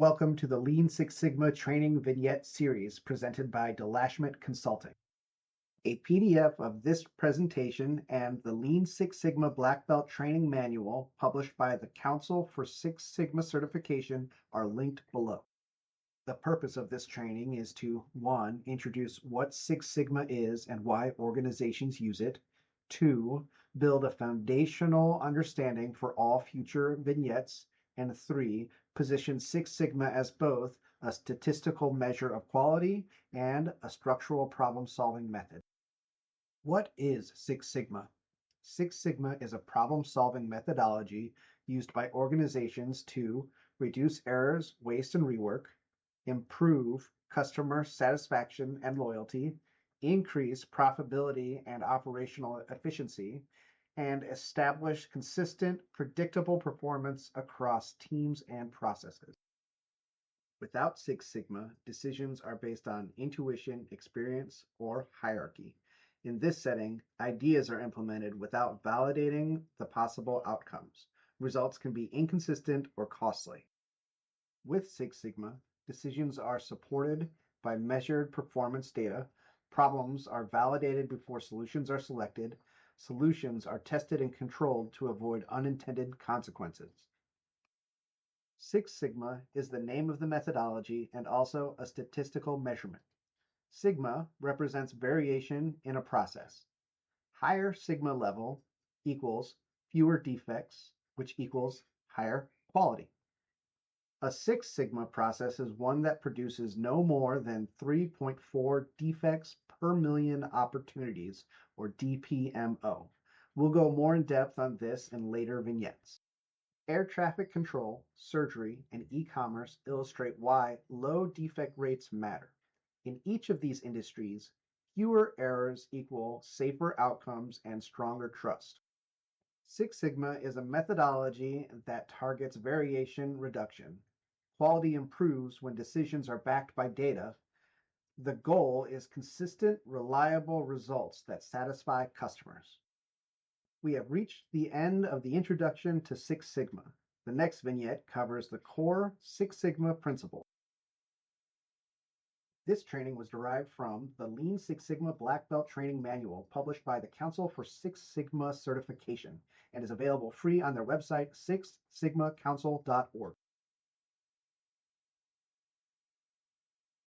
Welcome to the Lean Six Sigma Training Vignette Series presented by DeLashmet Consulting. A PDF of this presentation and the Lean Six Sigma Black Belt Training Manual published by the Council for Six Sigma Certification are linked below. The purpose of this training is to 1. Introduce what Six Sigma is and why organizations use it. 2. Build a foundational understanding for all future vignettes. And 3. Position Six Sigma as both a statistical measure of quality and a structural problem-solving method. What is Six Sigma? Six Sigma is a problem-solving methodology used by organizations to reduce errors, waste, and rework, improve customer satisfaction and loyalty, increase profitability and operational efficiency, and establish consistent, predictable performance across teams and processes. Without Six Sigma, decisions are based on intuition, experience, or hierarchy. In this setting, ideas are implemented without validating the possible outcomes. Results can be inconsistent or costly. With Six Sigma, decisions are supported by measured performance data. Problems are validated before solutions are selected. Solutions are tested and controlled to avoid unintended consequences. Six Sigma is the name of the methodology and also a statistical measurement. Sigma represents variation in a process. Higher sigma level equals fewer defects, which equals higher quality. A Six Sigma process is one that produces no more than 3.4 defects per million opportunities, or DPMO. We'll go more in depth on this in later vignettes. Air traffic control, surgery, and e-commerce illustrate why low defect rates matter. In each of these industries, fewer errors equal safer outcomes and stronger trust. Six Sigma is a methodology that targets variation reduction. Quality improves when decisions are backed by data. The goal is consistent, reliable results that satisfy customers. We have reached the end of the introduction to Six Sigma. The next vignette covers the core Six Sigma principles. This training was derived from the Lean Six Sigma Black Belt Training Manual published by the Council for Six Sigma Certification and is available free on their website, sixsigmacouncil.org.